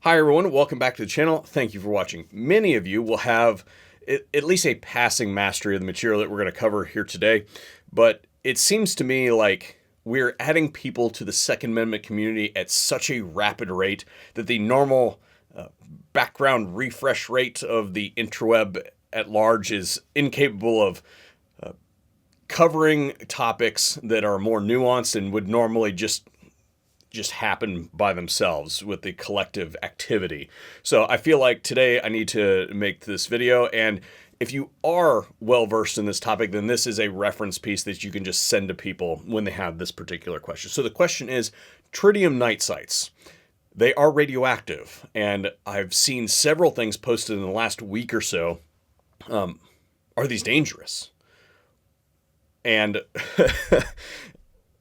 Hi everyone, welcome back to the channel. Thank you for watching. Many of you will have at least a passing mastery of the material that we're going to cover here today, but it seems to me like we're adding people to the Second Amendment community at such a rapid rate that the normal background refresh rate of the interweb at large is incapable of covering topics that are more nuanced and would normally just happen by themselves with the collective activity. So I feel like today I need to make this video, and if you are well versed in this topic, then this is a reference piece that you can just send to people when they have this particular question. So the question is, tritium night sights. They are radioactive, and I've seen several things posted in the last week or so. Are these dangerous? And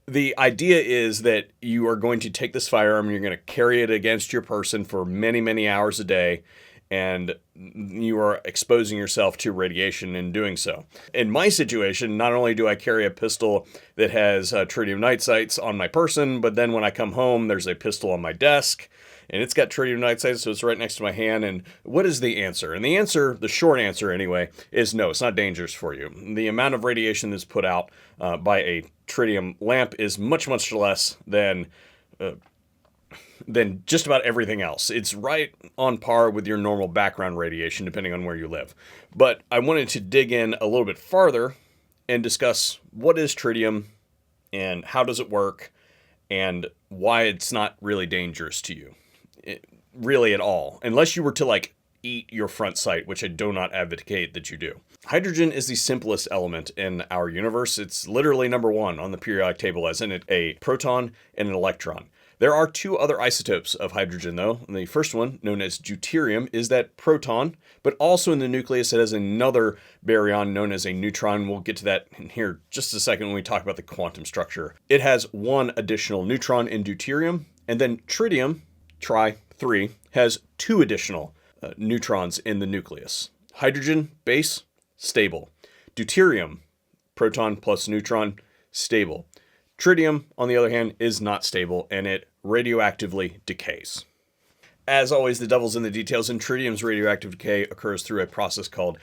the idea is that you are going to take this firearm, you're going to carry it against your person for many, many hours a day, and you are exposing yourself to radiation in doing so. In my situation, not only do I carry a pistol that has tritium night sights on my person, but then when I come home, there's a pistol on my desk, and it's got tritium night sights, so it's right next to my hand. And what is the answer? And the answer, the short answer anyway, is no, it's not dangerous for you. The amount of radiation that's put out by a tritium lamp is much, much less than just about everything else. It's right on par with your normal background radiation, depending on where you live. But I wanted to dig in a little bit farther and discuss what is tritium and how does it work and why it's not really dangerous to you. Really at all, unless you were to like eat your front sight, which I do not advocate that you do. Hydrogen is the simplest element in our universe. It's literally number one on the periodic table, as in it a proton and an electron. There are two other isotopes of hydrogen though. The first one, known as deuterium, is that proton, but also in the nucleus it has another baryon known as a neutron. We'll get to that in here just a second when we talk about the quantum structure. It has one additional neutron in deuterium, and then tritium, Tri-3, has two additional neutrons in the nucleus. Hydrogen, base, stable. Deuterium, proton plus neutron, stable. Tritium, on the other hand, is not stable, and it radioactively decays. As always, the devil's in the details, and tritium's radioactive decay occurs through a process called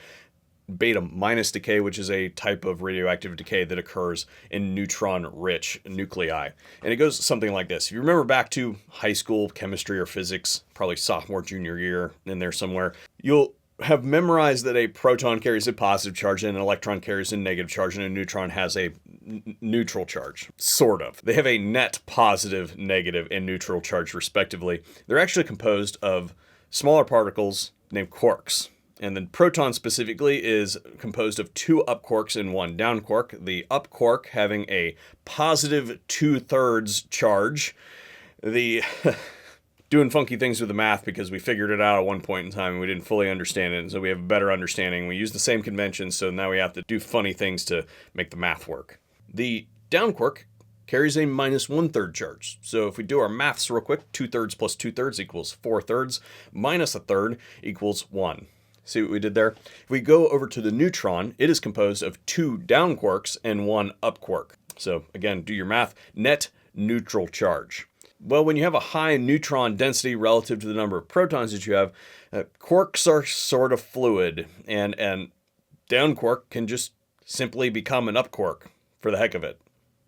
beta minus decay, which is a type of radioactive decay that occurs in neutron-rich nuclei. And it goes something like this. If you remember back to high school chemistry or physics, probably sophomore, junior year, in there somewhere, you'll have memorized that a proton carries a positive charge and an electron carries a negative charge and a neutron has a neutral charge, sort of. They have a net positive, negative, and neutral charge respectively. They're actually composed of smaller particles named quarks. And the proton specifically is composed of two up quarks and one down quark. The up quark having a positive 2/3 charge. The doing funky things with the math because we figured it out at one point in time and we didn't fully understand it. And so we have a better understanding. We use the same conventions, so now we have to do funny things to make the math work. The down quark carries a minus 1/3 charge. So if we do our maths real quick, 2/3 plus 2/3 equals 4/3, minus 1/3 equals 1. See what we did there? If we go over to the neutron, it is composed of two down quarks and one up quark. So again, do your math, net neutral charge. Well, when you have a high neutron density relative to the number of protons that you have, quarks are sort of fluid, and down quark can just simply become an up quark for the heck of it.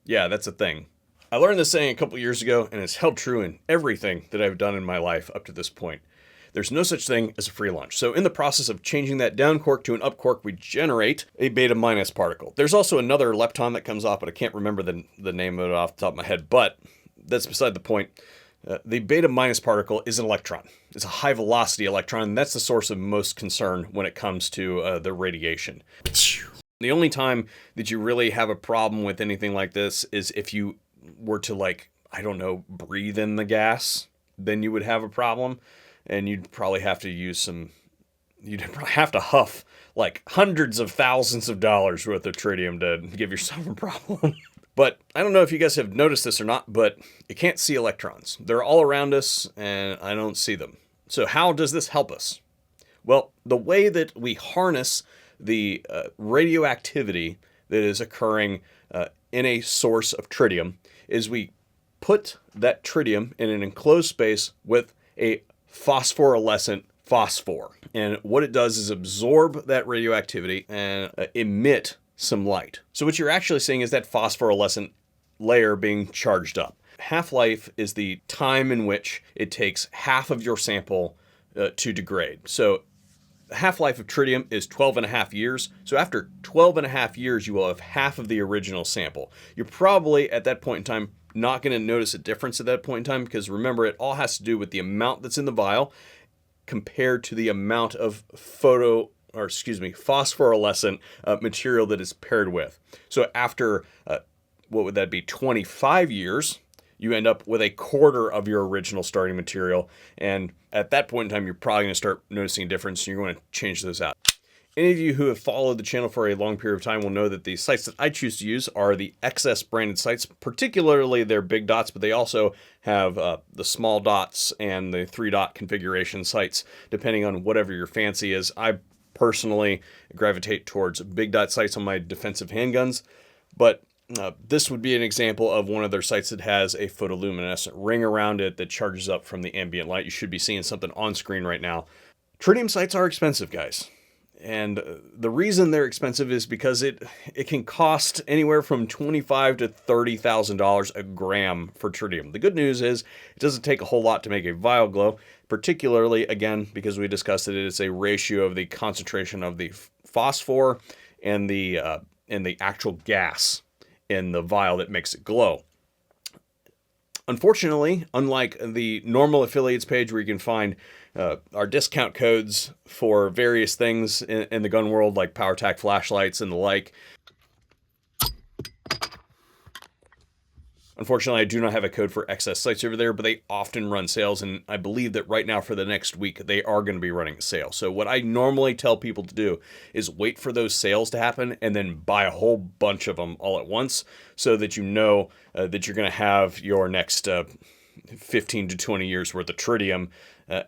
Yeah, that's a thing. I learned this saying a couple years ago, and it's held true in everything that I've done in my life up to this point. There's no such thing as a free lunch. So in the process of changing that down quark to an up quark, we generate a beta minus particle. There's also another lepton that comes off, but I can't remember the name of it off the top of my head, but that's beside the point. The beta minus particle is an electron. It's a high velocity electron, and that's the source of most concern when it comes to the radiation. The only time that you really have a problem with anything like this is if you were to, like, I don't know, breathe in the gas, then you would have a problem. And you'd probably have to you'd probably have to huff like hundreds of thousands of dollars worth of tritium to give yourself a problem. But I don't know if you guys have noticed this or not, but you can't see electrons. They're all around us and I don't see them. So how does this help us? Well, the way that we harness the radioactivity that is occurring in a source of tritium is we put that tritium in an enclosed space with a phosphorescent phosphor. And what it does is absorb that radioactivity and emit some light. So what you're actually seeing is that phosphorescent layer being charged up. Half-life is the time in which it takes half of your sample to degrade. So the half-life of tritium is 12.5 years. So after 12.5 years, you will have half of the original sample. You're probably at that point in time not going to notice a difference at that point in time, because remember, it all has to do with the amount that's in the vial compared to the amount of phosphorescent material that is paired with. So after, what would that be, 25 years, you end up with a quarter of your original starting material. And at that point in time, you're probably going to start noticing a difference, and you're going to change those out. Any of you who have followed the channel for a long period of time will know that the sites that I choose to use are the XS branded sites, particularly their big dots, but they also have the small dots and the 3-dot configuration sites, depending on whatever your fancy is. I personally gravitate towards big dot sites on my defensive handguns, but this would be an example of one of their sites that has a photoluminescent ring around it that charges up from the ambient light. You should be seeing something on screen right now. Tritium sites are expensive, guys. And the reason they're expensive is because it can cost anywhere from $25,000 to $30,000 a gram for tritium. The good news is it doesn't take a whole lot to make a vial glow, particularly, again, because we discussed it, it's a ratio of the concentration of the phosphor and the actual gas in the vial that makes it glow. Unfortunately, unlike the normal affiliates page where you can find our discount codes for various things in the gun world, like PowerTac flashlights and the like, unfortunately, I do not have a code for XS sites over there, but they often run sales, and I believe that right now for the next week, they are going to be running a sale. So what I normally tell people to do is wait for those sales to happen and then buy a whole bunch of them all at once, so that you know that you're going to have your next 15 to 20 years worth of tritium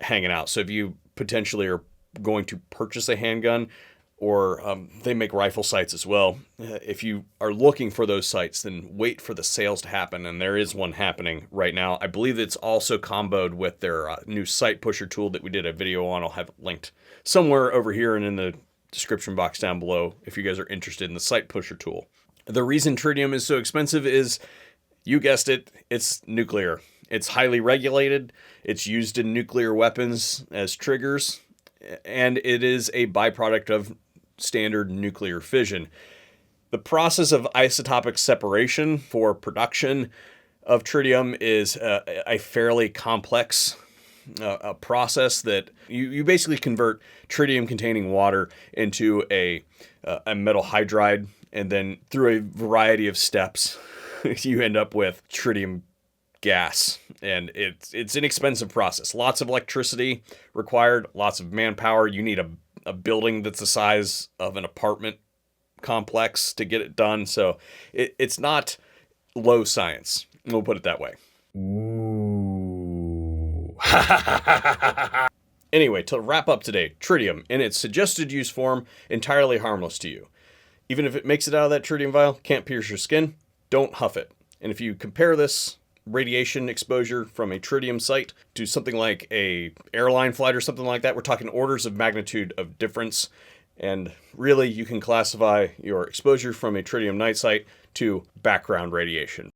hanging out. So if you potentially are going to purchase a handgun, or they make rifle sites as well, if you are looking for those sites, then wait for the sales to happen, and there is one happening right now. I believe it's also comboed with their new site pusher tool that we did a video on. I'll have it linked somewhere over here and in the description box down below if you guys are interested in the site pusher tool. The reason tritium is so expensive is, you guessed it, it's nuclear. It's highly regulated, it's used in nuclear weapons as triggers, and it is a byproduct of standard nuclear fission. The process of isotopic separation for production of tritium is a fairly complex process that you basically convert tritium containing water into a metal hydride, and then through a variety of steps you end up with tritium gas, and it's an expensive process. Lots of electricity required, lots of manpower. You need a building that's the size of an apartment complex to get it done. So it's not low science. We'll put it that way. Ooh. Anyway, to wrap up today, tritium in its suggested use form, entirely harmless to you. Even if it makes it out of that tritium vial, can't pierce your skin, don't huff it. And if you compare this radiation exposure from a tritium site to something like a airline flight or something like that, we're talking orders of magnitude of difference. And really, you can classify your exposure from a tritium night site to background radiation.